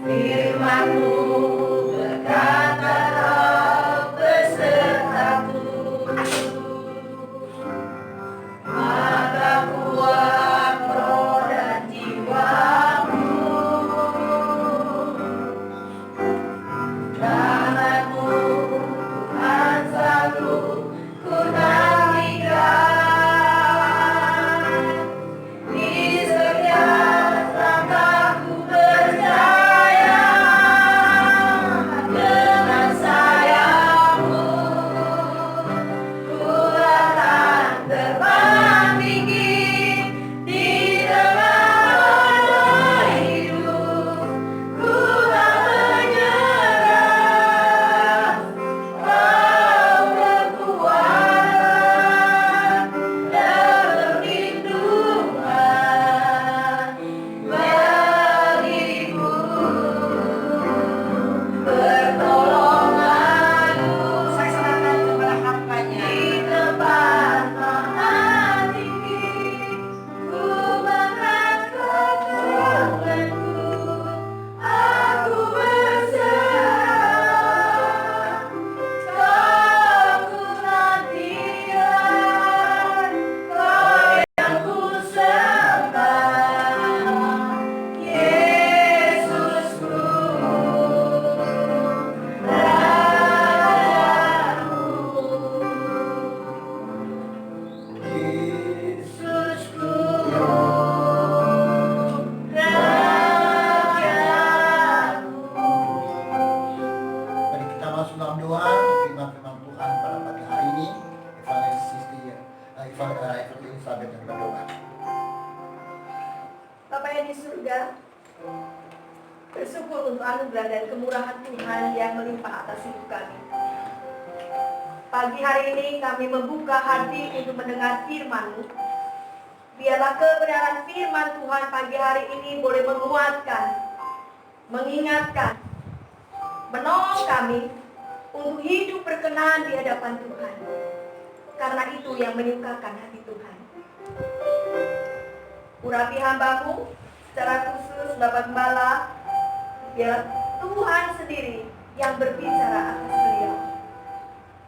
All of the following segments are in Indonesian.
Firman-Mu berkata Kau besertaku, maka kuat roh dan jiwamu, nama-Mu Tuhan selalu ku nantikan. Di setiap langkahku percaya dengan sayang-Mu, ku akan terbang tinggi di tengah hidup. Ku tak menyerah, Kau berkuasa dan perlindungan bagiku. Pertolongan-Mu saya serahkan kepada hamba-Nya. Di tempat maha tinggi, ku mengangkat tanganku, aku berserah. Kau ku nantikan, Kau yang ku sembah, Yesusku, Rajaku. Yesusku, Rajaku. Mari kita masuk dalam doa, firman-firman Tuhan pada pagi hari ini. Evangelis Elizabeth yang berdoa. Bapa yang di surga, bersyukur untuk anugerah dan kemurahan Tuhan yang melimpah atas hidup kami. Pagi hari ini kami membuka hati untuk mendengar firman-Mu. Biarlah kebenaran firman Tuhan pagi hari ini boleh menguatkan, mengingatkan, menolong kami untuk hidup berkenan di hadapan Tuhan. Karena itu yang menyukakan hati Tuhan. Urapi hamba-Mu secara khusus Bapak Gembala, biar Tuhan sendiri yang berbicara atas beliau.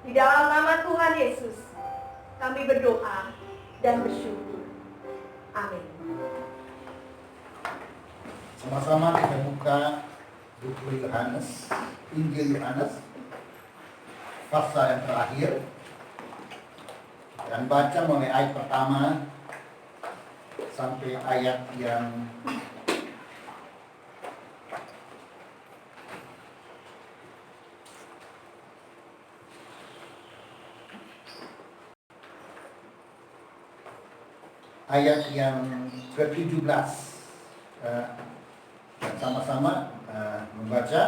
Di dalam nama Tuhan Yesus kami berdoa dan bersyukur. Amin. Sama-sama kita buka buku Yohanes, Injil Yohanes, pasal yang terakhir, dan baca mulai ayat pertama sampai ayat yang ke-17. Sama-sama membaca.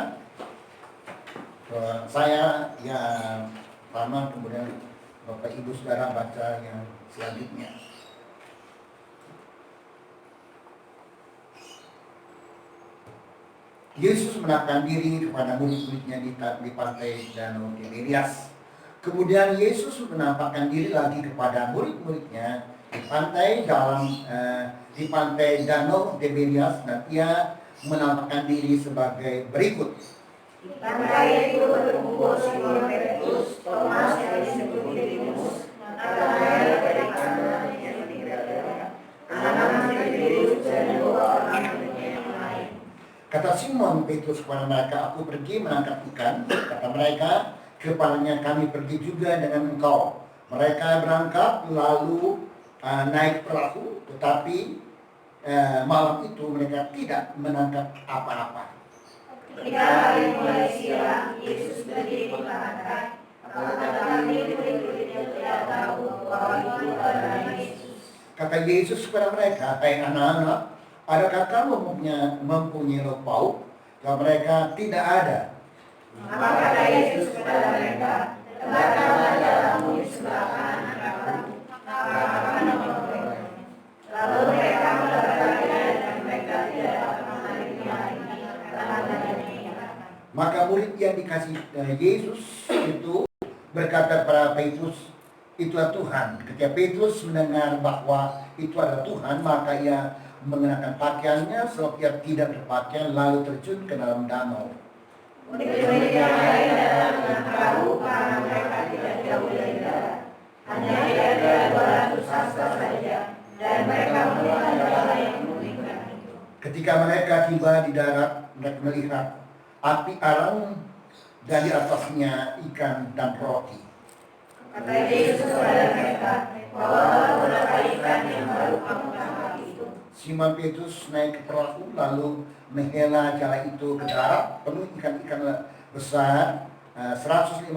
Saya yang pertama, kemudian Bapak Ibu Saudara baca yang selanjutnya. Yesus menampakkan diri kepada murid-muridnya di pantai Danau Tiberias. Kemudian Yesus menampakkan diri lagi kepada murid-muridnya di pantai Danau Tiberias, dan ia menampakkan diri sebagai berikut. Di pantai itu berkumpul Simon Petrus, Thomas yang disebut Didimus, Natanael dari Kana yang Galilea, anak Zebedius dan dua orang temannya yang lain. Kata Simon Petrus kepada mereka, "Aku pergi menangkap ikan." Kata mereka, "Kepalanya kami pergi juga dengan engkau." Mereka berangkat lalu naik perahu, tetapi malam itu mereka tidak menangkap apa-apa. Ketika hari mulai siang, Yesus berdiri di pantai. Apakah kami murid-muridnya tidak tahu bahwa itu adalah Yesus? Kata Yesus kepada mereka, "Hai anak-anak, adakah kamu mempunyai lauk pauk?" Jawab mereka, "Tidak ada." Maka kata Yesus kepada mereka, "Letakkanlah dalammu di sebelah kanan aku, maka akan memperoleh." Lalu mereka meletakkannya dan mereka tidak dapat menariknya lagi karena adanya ikatan. Maka murid yang dikasih Yesus itu berkata kepada Petrus, "Itulah Tuhan." Ketika Petrus mendengar bahwa itu adalah Tuhan, maka ia mengenakan pakaiannya sebab ia tidak berpakaian lalu terjun ke dalam danau. Murid-murid yang lain datang dengan perahu karena mereka tidak jauh dari darat. Hanya kira-kira 200 sasta saja, dan mereka melihat dalam yang memulihkan itu. Ketika mereka tiba di darat, mereka melihat api arang dan di atasnya ikan dan roti. Kata Yesus kepada mereka, bawalah beberapa ikan yang baru kamu tangkap itu. Simon Petrus naik ke perahu lalu menghela jala itu ke darat penuh ikan-ikan besar, 153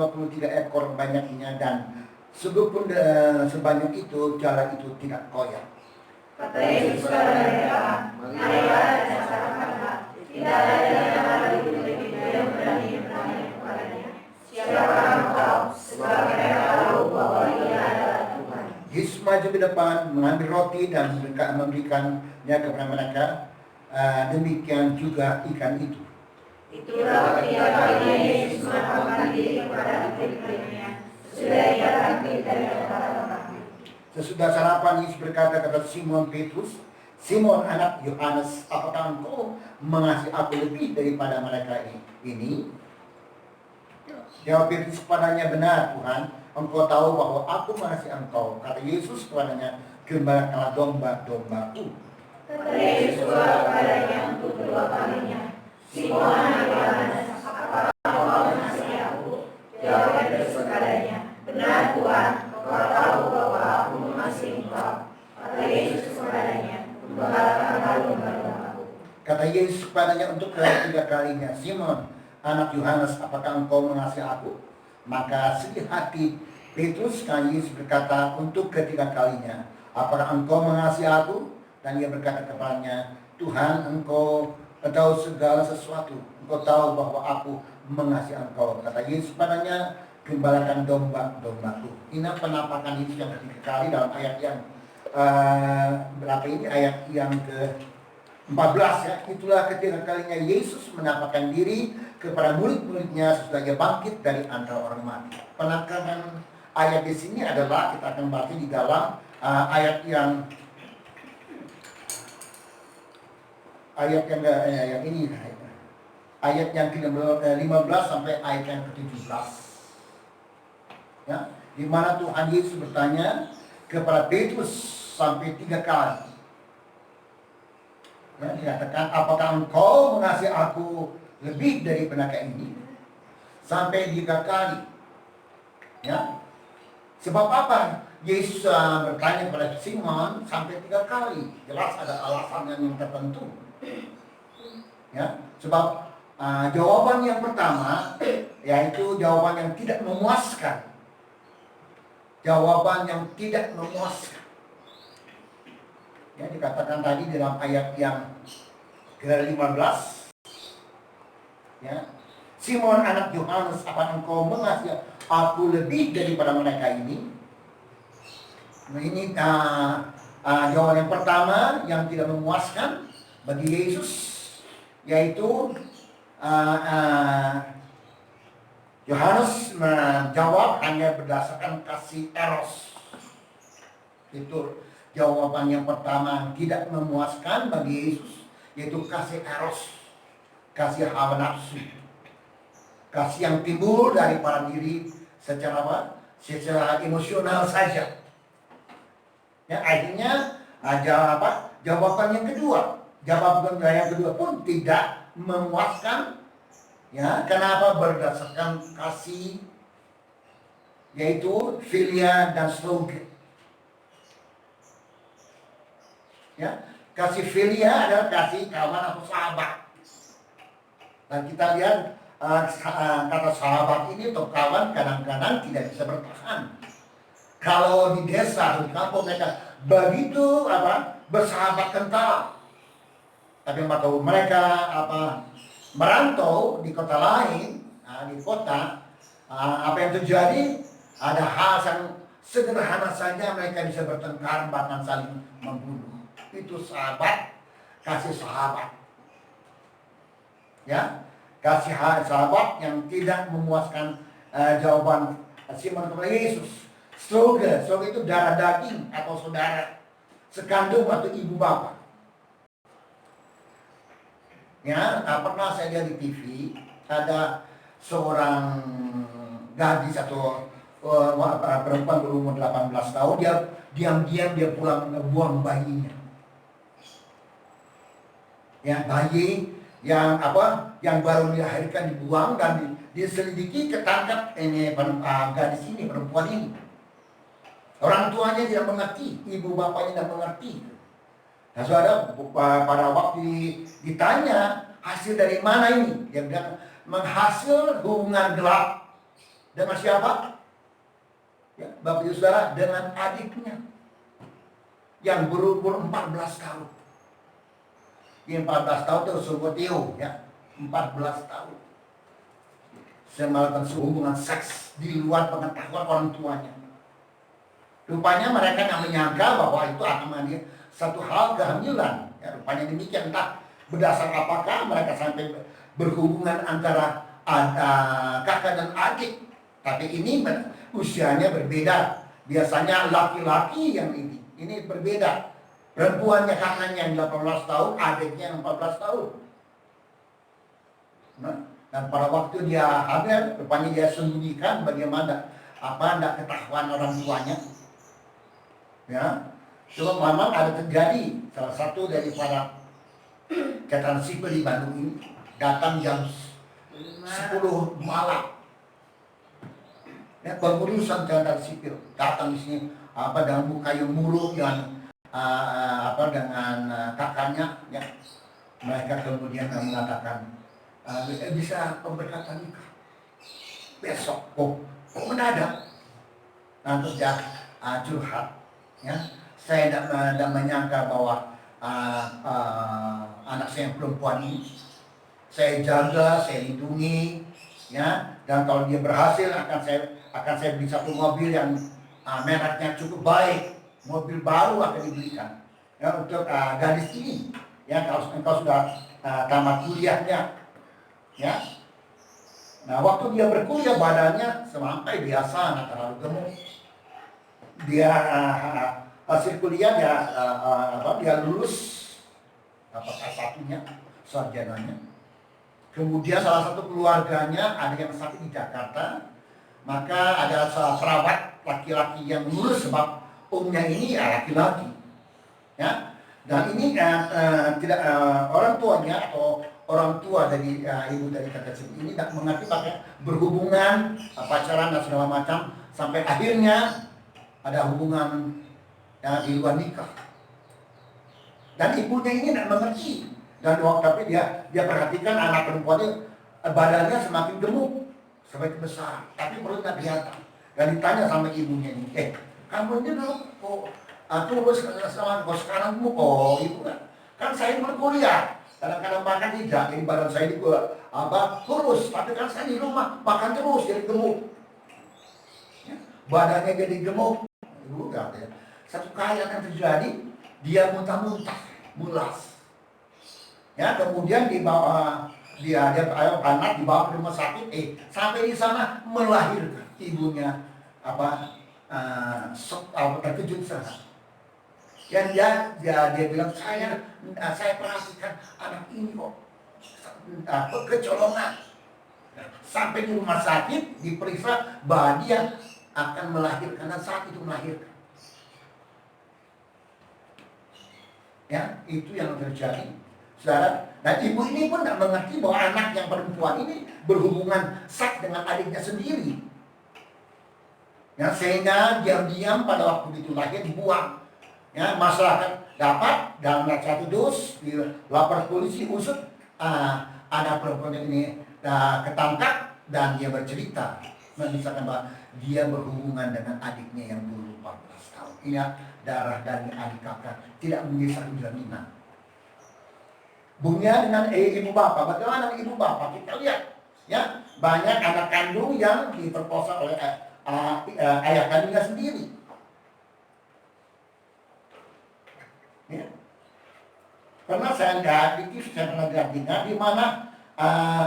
ekor banyaknya, dan sebanyak itu jala itu tidak koyak. Kata Yesus kepada mereka, marilah dan katakanlah, tidak ada yang ada di dunia itu yang berani bertanya kepadanya, siapa engkau? Sebab mereka tahu bahwa ia adalah Tuhan. Yesus maju ke depan, mengambil roti dan memberikannya kepada mereka. Demikian juga ikan itu. Itulah ketiga kalinya Yesus menampakkan diri kepada murid-muridnya, sesudah ia bangkit dari antara orang. Sesudah sarapan, Yesus berkata kepada Simon Petrus, Simon anak Yohanes, apakah engkau mengasihi aku lebih daripada mereka ini? Jawab Petrus kepadanya, benar Tuhan, engkau tahu bahwa aku mengasihi engkau. Kata Yesus kepadanya, gembalakanlah domba-dombaku. Kata Yesus kepadanya untuk kedua kalinya, Simon anak Yohanes, apakah engkau mengasihi aku? Jawab Petrus kepadanya, benar Tuhan, engkau tahu bahwa aku mengasihi engkau. Kata Yesus kepadanya, gembalakanlah domba-dombaku. Kata Yesus kepadanya untuk ketiga kalinya, Simon anak Yohanes, apakah engkau mengasihi aku? Maka sedih hati Petrus karena Yesus berkata untuk ketiga kalinya, apakah engkau mengasihi aku? Dan ia berkata kepadanya, Tuhan, engkau tahu segala sesuatu, engkau tahu bahwa aku mengasihi engkau. Kata Yesus kepadanya, gembalakan domba-dombaku. Ini penampakan Yesus yang ketiga kali dalam ayat yang berapa ini? Ayat yang ke-14 ya. Itulah ketiga kalinya Yesus menampakkan diri kepada murid-muridnya sesudah ia bangkit dari antara orang mati. Penekanan ayat di sini adalah kita akan baca di dalam ayat yang ini, ayat yang ke-15 sampai ayat yang ke-17. Ya, di mana Tuhan Yesus bertanya kepada Petrus sampai 3 kali. Ya, dikatakan, apakah engkau mengasihi aku lebih dari mereka ini? Sampai 3 kali. Ya. Sebab apa Yesus bertanya kepada Simon sampai 3 kali? Jelas ada alasan yang tertentu. Ya, sebab jawaban yang pertama yaitu jawaban yang tidak memuaskan. Jawaban yang tidak memuaskan. Ya, dikatakan tadi dalam ayat yang ke-15. Ya. Simon anak Yohanes, apa engkau mengasihi aku lebih daripada mereka ini? Nah, ini jawaban yang pertama yang tidak memuaskan bagi Yesus, yaitu Yohanes menjawab hanya berdasarkan kasih eros. Itu jawaban yang pertama tidak memuaskan bagi Yesus, yaitu kasih eros, kasih hawa nafsu, kasih yang timbul dari para diri secara apa? Secara emosional saja. Ya, akhirnya jawaban yang kedua. Jawaban yang kedua pun tidak memuaskan. Ya, kenapa? Berdasarkan kasih, yaitu filia dan slogan. Ya, kasih filia adalah kasih kawan atau sahabat. Dan kita lihat kata sahabat ini atau kawan kadang-kadang tidak bisa bertahan. Kalau di desa atau di kampung mereka begitu bersahabat kental. Tapi waktu mereka merantau di kota lain, di kota, apa yang terjadi? Ada hal yang sederhana saja mereka bisa bertengkar bahkan saling membunuh. Itu sahabat, kasih sahabat. Ya, kasih sahabat yang tidak memuaskan jawaban Simon kepada Yesus. Sloga itu darah daging atau saudara, sekandung atau ibu bapak. Ya, pernah saya lihat di TV ada seorang gadis atau perempuan berumur 18 tahun, dia diam-diam dia pulang buang bayinya. Ya, bayi yang yang baru dilahirkan dibuang dan diselidiki, ketangkap ini gadis ini, perempuan ini. Orang tuanya tidak mengerti, ibu bapaknya tidak mengerti. Nah, saudara, pada waktu ditanya hasil dari mana ini, dia bilang menghasil hubungan gelap dengan siapa? Ya, Bapak Ibu Saudara, dengan adiknya yang berumur 14 tahun. Yang 14 tahun itu sungguh Theo, ya, 14 tahun. Saya melakukan hubungan seks di luar pengetahuan orang tuanya. Rupanya mereka yang menyangka bahwa itu akan menjadi satu hal kehamilan. Ya, rupanya demikian, entah berdasar apakah mereka sampai berhubungan antara kakak dan adik. Tapi ini usianya berbeda. Biasanya laki-laki yang ini berbeda. Perempuannya kakaknya yang 18 tahun, adiknya yang 14 tahun. Nah, dan pada waktu dia hamil, rupanya dia sembunyikan bagaimana tidak ketahuan orang tuanya. Ya, cuma memang ada terjadi salah satu daripada catatan sipil di Bandung ini datang jam 10 malam. Ya, pengurusan catatan sipil datang di sini dengan muka yang murung dan dengan kakaknya, ya. Mereka kemudian mengatakan bisa pemberkatan nikah besok. Kok mendadak? Nah, terus dia curhat. Ya, saya tidak menyangka bahwa anak saya yang perempuan ini saya jaga, saya lindungi, ya. Dan kalau dia berhasil akan saya beli satu mobil yang mereknya cukup baik, mobil baru akan dibelikan, ya, untuk gadis ini. Ya, kalau engkau sudah tamat kuliahnya, ya. Nah, waktu dia berkuliah badannya semampai biasa, nggak terlalu gemuk. Dia hasil kuliah dia lulus S1-nya, sarjananya. Kemudian salah satu keluarganya ada yang sakit di Jakarta, maka ada salah perawat laki-laki yang lulus sebab umumnya ini laki-laki, ya. Dan ini tidak orang tuanya atau orang tua dari ibu dari kakak ini tidak mengerti pakai berhubungan, pacaran dan segala macam sampai akhirnya ada hubungan di luar nikah. Dan ibunya ini tidak mengerti. Dan tapi dia perhatikan anak perempuannya badannya semakin gemuk, semakin besar, tapi perutnya kelihatan. Dan ditanya sama ibunya ini, kamu ini dulu kok sekarang gemuk? Oh, ibu kan saya berkuliah. Kadang-kadang makan tidak, jadi badan saya ini kurus, tapi kan saya di rumah makan terus jadi gemuk. Ya, badannya jadi gemuk. Ibu katanya, satu kali akan terjadi, dia muntah-muntah, mulas. Ya, kemudian dibawa anak dibawa ke rumah sakit, sampai di sana melahirkan. Ibunya terkejut sana. Dan dia bilang, saya perhatikan anak ini kok kecolongan. Sampai di rumah sakit diperiksa bahwa dia akan melahirkan dan saat itu melahirkan. Ya, itu yang terjadi, saudara. Dan ibu ini pun tidak mengerti bahwa anak yang perempuan ini berhubungan seks dengan adiknya sendiri. Ya, sehingga diam-diam pada waktu itu lahir dibuang. Ya, masyarakat dapat dalam satu dus dilapor polisi, usut, ada perempuan ini ketangkap dan dia bercerita mengisahkan bahwa dia berhubungan dengan adiknya yang dulu 14 tahun. Ini darah dari adik kakak, tidak menjadi satu jaminan. Bunyinya dengan ibu bapak. Bagaimana ibu bapak? Kita lihat, ya, banyak anak kandung yang diperkosa oleh ayah kandungnya sendiri. Ya. Karena saya pernah lihat di mana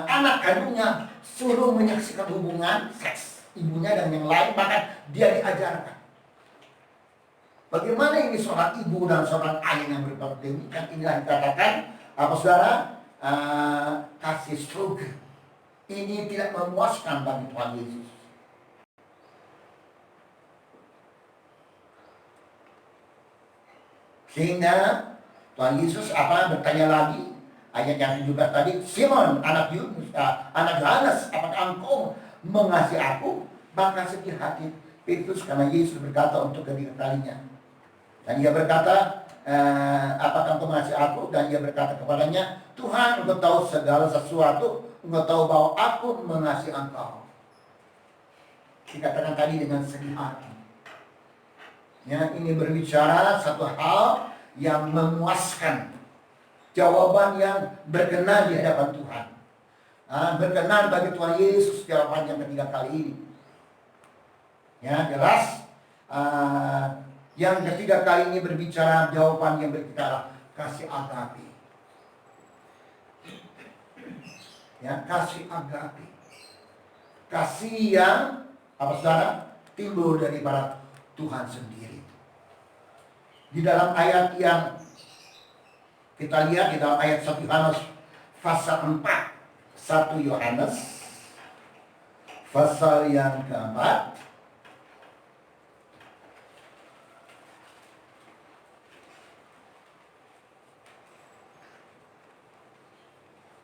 anak kandungnya suruh menyaksikan hubungan seks ibunya dan yang lain, bahkan dia diajarkan. Bagaimana ini seorang ibu dan seorang ayah yang berbuat demikian? Inilah dikatakan saudara, kasih surga ini tidak memuaskan bagi Tuhan Yesus. Sehingga Tuhan Yesus bertanya lagi, ayat yang 17 tadi, Simon anak Yohanes, apakah engkau mengasihi aku? Maka sedih hati Petrus karena Yesus berkata untuk ketiga kalinya. Dan ia berkata, apakah engkau mengasihi aku? Dan ia berkata kepadanya, Tuhan, engkau tahu segala sesuatu, engkau tahu bahwa aku mengasihi engkau. Dikatakan tadi dengan sedih hati. Ya, ini berbicara satu hal yang memuaskan, jawaban yang berkenan di hadapan Tuhan. Berkenan bagi Tuhan Yesus jawaban yang ketiga kali ini. Ya, jelas. Yang ketiga kali ini berbicara jawaban yang berbicara kasih agape. Ya, kasih agape. Kasih yang saudara? Timbul daripada Tuhan sendiri. Di dalam ayat yang kita lihat, di dalam ayat 1 Yohanes pasal 4, 1 Yohanes pasal yang keempat,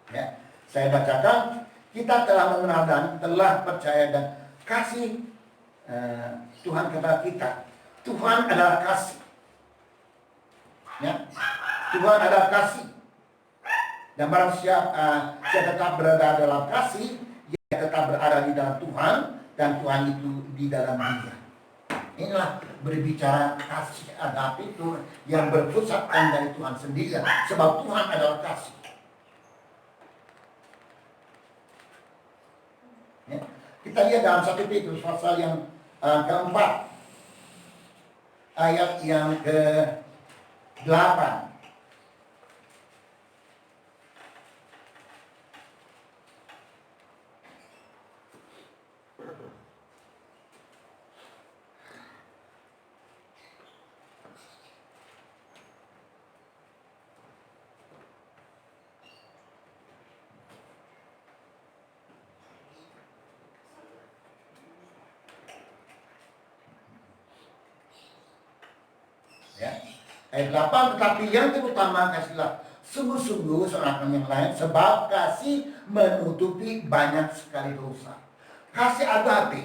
ya, saya bacakan, kita telah mengenal dan telah percaya dan kasih Tuhan kepada kita. Tuhan adalah kasih. Ya, Tuhan adalah kasih. Dan barang siapa tetap berada dalam kasih, dia tetap berada di dalam Tuhan, dan Tuhan itu di dalam dia. Inilah berbicara kasih agape itu yang berpusatkan dari Tuhan sendiri, sebab Tuhan adalah kasih. Ya, kita lihat dalam 1 Petrus pasal yang keempat, ayat yang ke-8. Ya. Ayat 8, tetapi yang terutama kasihlah sungguh-sungguh seorang yang lain, sebab kasih menutupi banyak sekali dosa. Kasih agape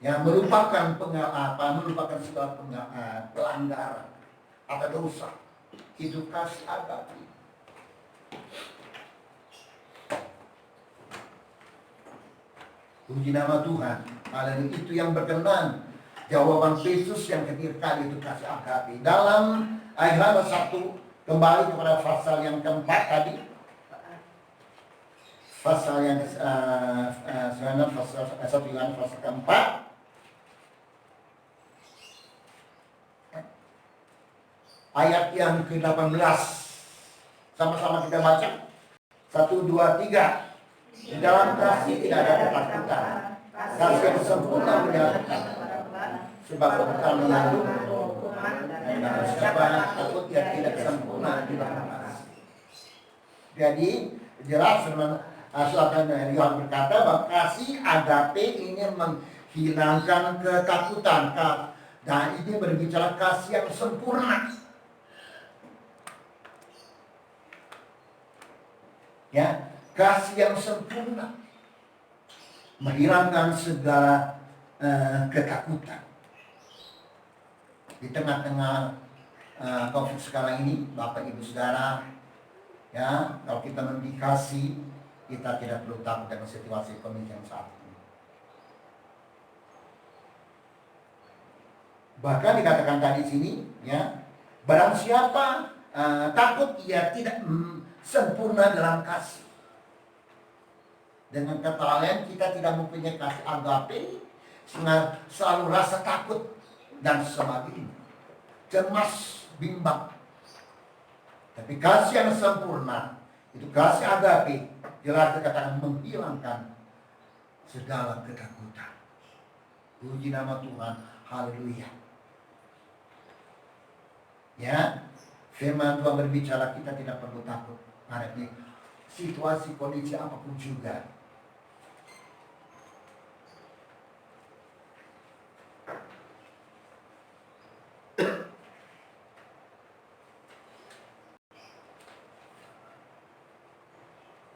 yang merupakan merupakan segala pelanggaran atau dosa. Itu kasih agape. Puji nama Tuhan. Haleluya, itu yang berkenan. Jawaban Yesus yang ketiga kali itu kasih agape. Dalam ayat 1, kembali kepada pasal yang keempat tadi. Pasal yang pasal 1 pasal keempat. Ayat yang ke-18. Sama-sama kita baca. 1, 2, 3. Di dalam kasih tidak ada ketakutan. Kasih yang sempurna menyatakan. Sebab ketakutan mengandung dan siapa takut yang tidak sempurna di dalam kasih. Jadi jelas firman Yohanes berkata bahwa kasih agape ini menghilangkan ketakutan. Dan ini berbicara kasih yang sempurna. Ya, kasih yang sempurna menghilangkan segala ketakutan. Di tengah-tengah COVID sekarang ini, Bapak Ibu Saudara, ya, kalau kita memberi kasih, kita tidak perlu takut dengan situasi ekonomi yang saat ini. Bahkan dikatakan tadi sini, ya, barang siapa takut ia tidak sempurna dalam kasih. Dengan kata lain, kita tidak mempunyai kasih agape, sehingga selalu rasa takut dan sebagainya, cemas, bimbang. Tapi kasih yang sempurna, itu kasih agape, jelas dikatakan menghilangkan segala ketakutan. Puji nama Tuhan, haleluya. Ya, firman Tuhan berbicara kita tidak perlu takut. Hadapi situasi kondisi apapun juga.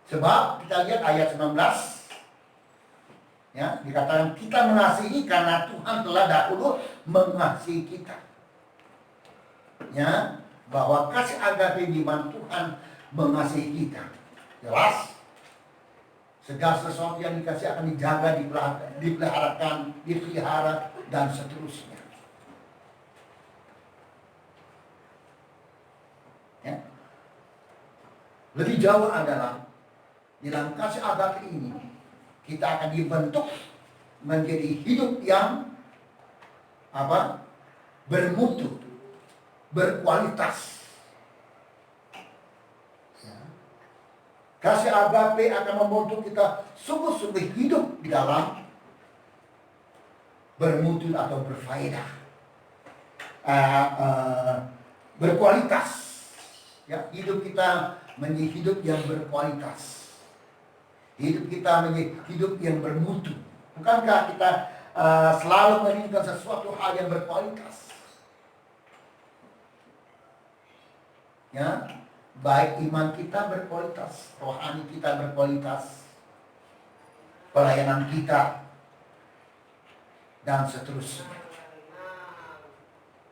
Sebab kita lihat ayat 19, ya, dikatakan kita mengasihi karena Tuhan telah dahulu mengasihi kita. Ya, bahwa kasih agape di mana Tuhan mengasihi kita. Jelas, segala sesuatu yang dikasih akan dijaga, dipelihara, dan seterusnya. Ya. Lebih jauh adalah di dalam kasih agape ini kita akan dibentuk menjadi hidup yang bermutu, berkualitas. Kasih agape akan membentuk kita sungguh-sungguh hidup di dalam bermutu atau berfaedah, berkualitas. Ya, hidup kita menjadi hidup yang berkualitas. Hidup kita menjadi hidup yang bermutu. Bukankah kita selalu menginginkan sesuatu hal yang berkualitas? Ya, baik iman kita berkualitas, rohani kita berkualitas, pelayanan kita, dan seterusnya.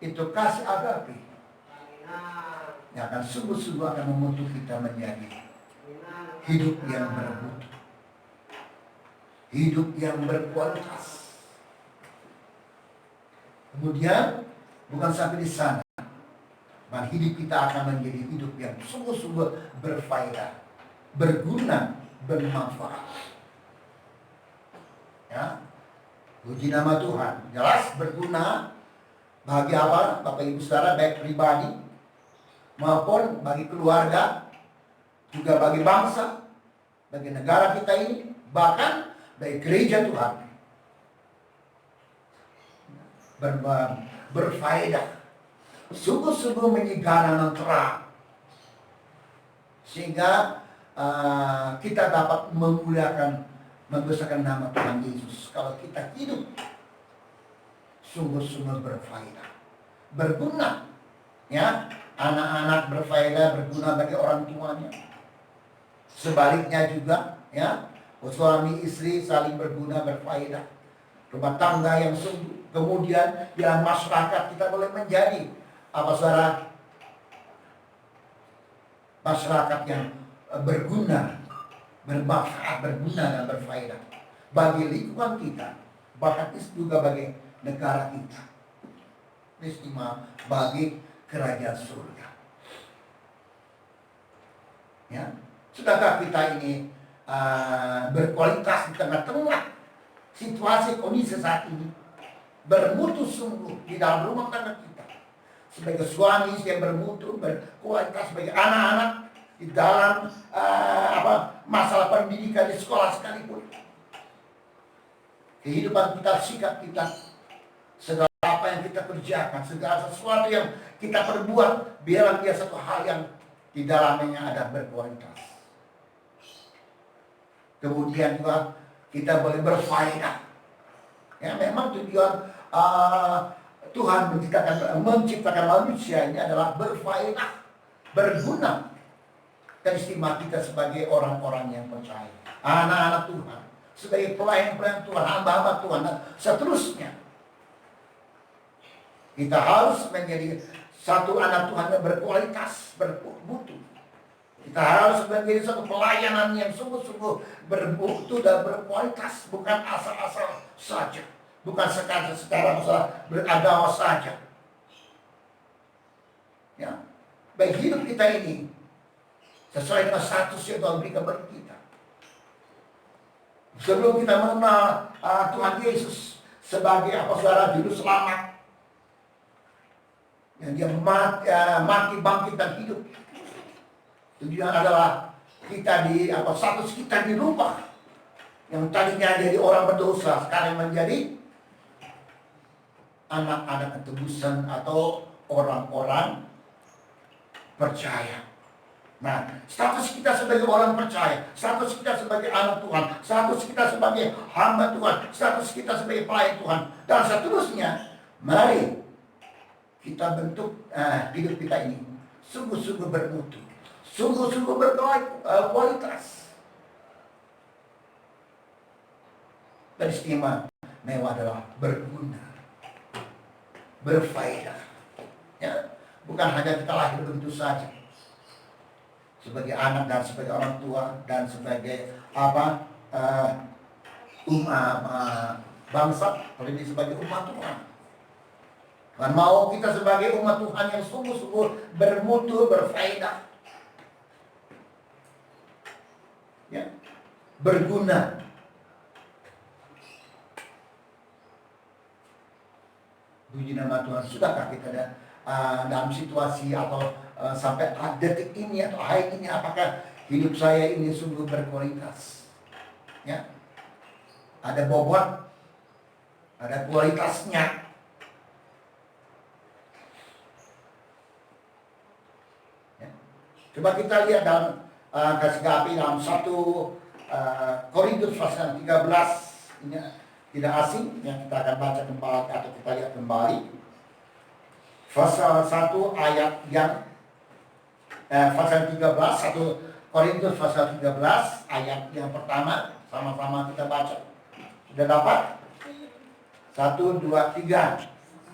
Itu kasih agape yang akan sungguh-sungguh akan membentuk kita menjadi hidup yang bermutu, hidup yang berkualitas. Kemudian bukan sampai di sana, bahwa hidup kita akan menjadi hidup yang sungguh-sungguh berfaedah, berguna, bermanfaat. Ya, puji nama Tuhan. Jelas berguna bagi apa, Bapak Ibu Saudara, baik pribadi maupun bagi keluarga, juga bagi bangsa, bagi negara kita ini, bahkan bagi gereja Tuhan. Berfaedah, sungguh-sungguh menyigarkan dan terang, sehingga kita dapat memuliakan, membesarkan nama Tuhan Yesus. Kalau kita hidup sungguh-sungguh berfaedah, berguna, ya, anak-anak berfaedah, berguna bagi orang tuanya. Sebaliknya juga, ya, suami istri saling berguna, berfaedah, rumah tangga yang sungguh. Kemudian dalam masyarakat kita boleh menjadi saudara, masyarakat yang berguna, bermanfaat, berguna dan berfaedah bagi lingkungan kita, bahkan juga bagi negara kita, istimewa bagi kerajaan surga. Ya, sudahkah kita ini berkualitas di tengah-tengah situasi kondisi saat ini, bermutu sungguh di dalam rumah tangga kita, sebagai suami yang bermutu, berkualitas, sebagai anak-anak di dalam masalah pendidikan di sekolah sekalipun, kehidupan kita, sikap kita, segala apa yang kita kerjakan, segala sesuatu yang kita perbuat, biarlah dia satu hal yang di dalamnya ada berkualitas. Kemudian juga kita boleh berfaedah. Ya, memang tujuan Tuhan menciptakan manusia ini adalah berfaedah, berguna. Dan istimewa kita sebagai orang-orang yang percaya, anak-anak Tuhan, sebagai pelayan-pelayan Tuhan, hamba-hamba Tuhan, dan seterusnya. Kita harus menjadi satu anak Tuhan yang berkualitas, bermutu. Kita harus menjadi satu pelayanan yang sungguh-sungguh bermutu dan berkualitas, bukan asal-asal saja, bukan secara beragama saja. Ya, baik hidup kita ini sesuai dengan status yang Tuhan berikan bagi kita. Sebelum kita mengenal Tuhan Yesus sebagai saudara juru selamat, yang dia mati, bangkit, dan hidup, tujuan adalah kita status kita dirubah. Yang tadinya jadi orang berdosa, sekarang menjadi anak-anak tebusan atau orang-orang percaya, Nah, status kita sebagai orang percaya, status kita sebagai anak Tuhan, status kita sebagai hamba Tuhan, status kita sebagai pelayan Tuhan, dan seterusnya, mari kita bentuk hidup kita ini sungguh-sungguh bermutu, sungguh-sungguh berkualitas. Peristiwa mewah adalah berguna, berfaedah. Ya, bukan hanya kita lahir begitu saja sebagai anak dan sebagai orang tua dan sebagai bangsa, tapi sebagai umat Tuhan. Dan mau kita sebagai umat Tuhan yang sungguh-sungguh bermutu, berfaedah, ya, berguna. Puji nama Tuhan. Sudahkah kita dalam situasi atau sampai detik ini atau hari ini, apakah hidup saya ini sungguh berkualitas? Ya, ada bobot, ada kualitasnya. Ya. Coba kita lihat dalam kasih api dalam 1 Korintus pasal 13 ini. Tidak asing yang kita akan baca kembali atau kita lihat kembali. Pasal 1 ayat yang pasal 13, 1 Korintus pasal 13 ayat yang pertama, sama-sama kita baca. Sudah dapat? 1, 2, 3.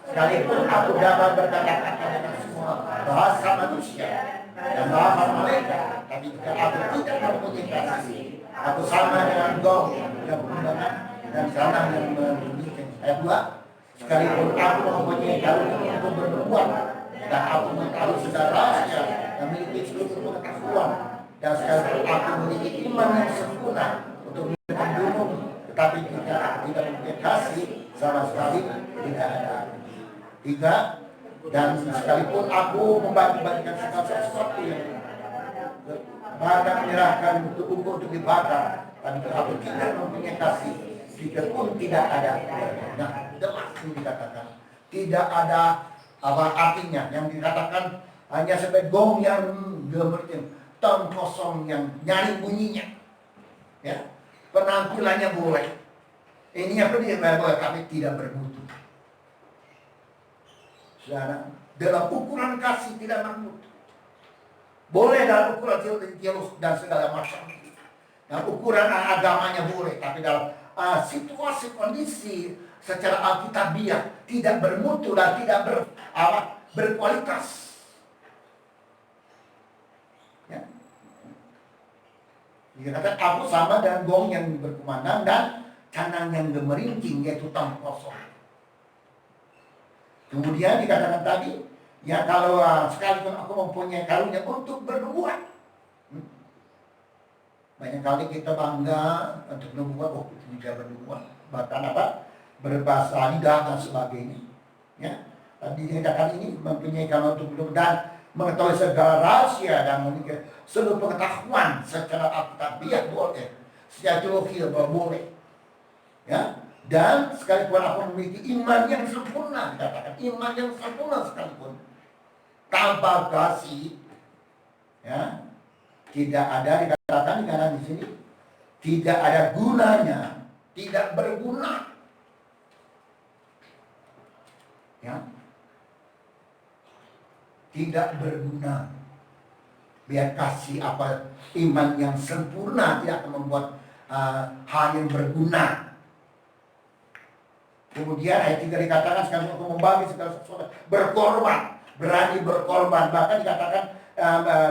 Sekalipun aku dapat berkata-kata semua bahasa manusia dan bahasa mereka, tapi jika aku tidak mempunyai kasih, aku sama dengan gong yang berundangan dan sana yang membunyikan. Ayat 2, sekalipun aku mempunyai karunia untuk berbuat dan aku mengetahui segala rahasia dan memiliki seluruh pengetahuan, dan sekalipun aku memiliki iman yang sempurna untuk membunuh, tetapi jika aku tidak mempunyai kasih, sama sekali tidak ada. 3, dan sekalipun aku membagi-bagikan segala sesuatu yang bahkan menyerahkan untuk dibakar, tapi aku tidak mempunyai kasih, jika pun tidak ada. Nah, jelas ini dikatakan tidak ada apa artinya. Yang dikatakan hanya sebagai gong yang gemerting, tong kosong yang nyaring bunyinya. Ya, penampilannya boleh. Ini apa dia bahwa kami tidak bermutu. Saudara, dalam ukuran kasih tidak bermutu. Boleh dalam ukuran teolog dan segala macam. Nah, ukuran agamanya boleh, tapi dalam situasi kondisi secara alkitabiah tidak bermutu dan tidak berkualitas. Ya. Dikatakan aku sama dengan gong yang berkumandang dan canang yang gemerincing, yaitu tong kosong. Kemudian dikatakan tadi, ya kalau sekalipun aku mempunyai karunia untuk berbuat. Banyak kali kita bangga untuk membuat, oh itu bisa berbuat, bahkan berbahasa lidah dan sebagainya. Ya, tadi dikatakan ini mempunyai karunia untuk berbuat dan mengetahui segala rahasia dan memiliki seluruh pengetahuan secara alkitabiah boleh, secara teologi boleh. Ya, dan sekalipun aku memiliki iman yang sempurna, dikatakan iman yang sempurna sekalipun tanpa kasih, ya, tidak ada, dikatakan di sini tidak ada gunanya, tidak berguna. Ya, tidak berguna. Biar kasih apa iman yang sempurna tidak akan membuat hal yang berguna. Kemudian ayat 3 dikatakan sekarang untuk membagi segala sesuatu, berkorban, berani berkorban, bahkan dikatakan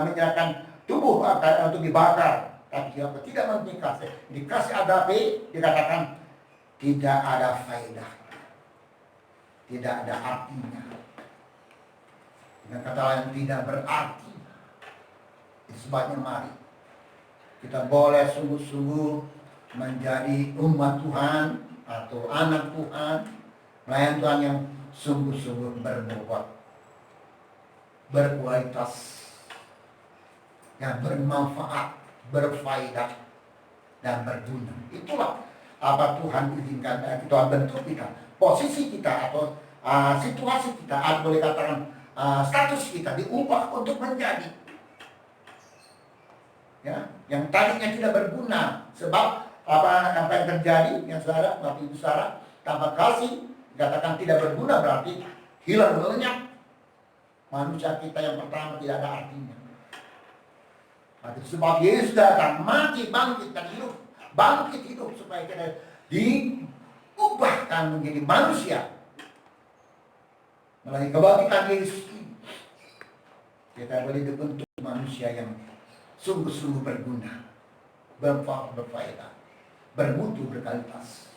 menyerahkan tubuh untuk dibakar. Tapi jika tidak mempunyai kasih, dikasih agape, dikatakan tidak ada faedah, tidak ada artinya. Dengan kata lain tidak berarti. Itu sebabnya mari kita boleh sungguh-sungguh menjadi umat Tuhan atau anak Tuhan, pelayan Tuhan yang sungguh-sungguh berbobot, berkualitas, yang bermanfaat, berfaedah, dan berguna. Itulah apa Tuhan izinkan, Tuhan bentuk kita, posisi kita atau situasi kita, atau boleh katakan status kita diubah untuk menjadi Ya, yang tadinya tidak berguna sebab apa yang terjadi, yang saudara, Bapak Ibu saudara, tanpa kasih dikatakan tidak berguna berarti hilang lenyap. Manusia kita yang pertama tidak ada artinya. Maka sebab Yesus datang mati, bangkit dan hidup, bangkit hidup supaya kita diubahkan menjadi manusia melalui kebangkitan Yesus ini. Kita boleh dibentuk manusia yang sungguh-sungguh berguna, berfaedah, bermutu, berkualitas.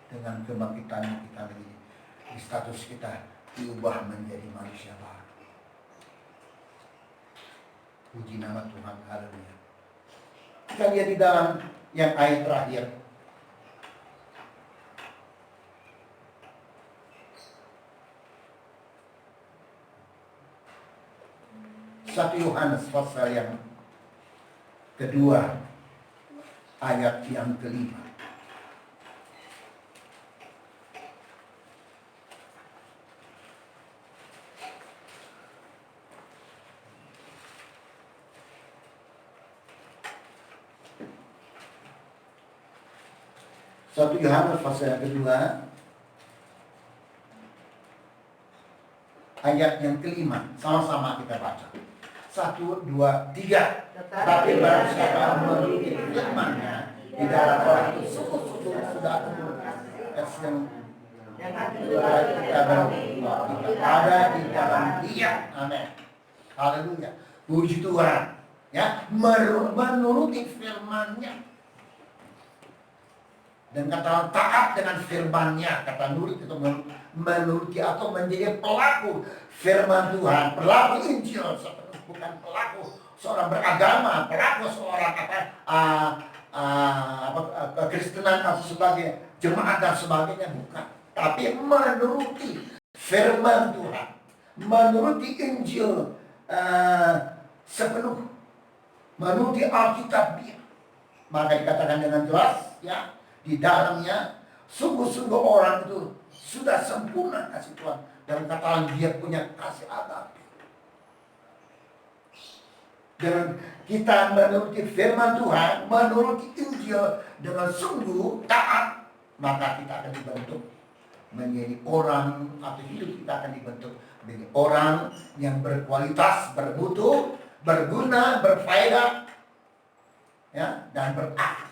Dengan kebangkitan kita ini, di status kita diubah menjadi manusia baru. Puji nama Tuhan, haleluya. Kita lihat di dalam yang ayat terakhir. 1 Yohanes pasal yang kedua ayat yang kelima. Satu Yohanes pasal yang kedua ayat yang kelima, sama-sama kita baca. 1, 2, 3. Tapi barang siapa menuruti firman-Nya, di dalam orang itu sungguh-sungguh sudah yang kita ada di dalam Dia. Amin. Haleluya. Puji Tuhan. Ya, menuruti firman-Nya. Dan kata taat dengan firman-Nya, kata nurut itu menuruti atau menjadi pelaku firman Tuhan, pelaku Injil, bukan pelaku seorang beragama, pelaku seorang kekristenan atau sebagai jemaat dan sebagainya, bukan. Tapi menuruti firman Tuhan, menuruti Injil sepenuh, menuruti Alkitab Dia. Maka dikatakan dengan jelas, ya, di dalamnya sungguh-sungguh orang itu sudah sempurna kasih Tuhan. Dalam kata lain, dia punya kasih agape. Dan kita menuruti firman Tuhan, menuruti Injil dengan sungguh taat, maka kita akan dibentuk menjadi orang, atau hidup kita akan dibentuk menjadi orang yang berkualitas, bermutu, berguna, berfaedah, ya, dan berarti.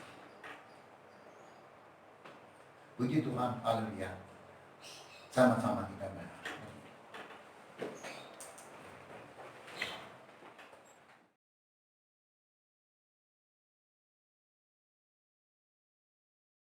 Puji Tuhan, haleluya. Sama-sama kita berdoa.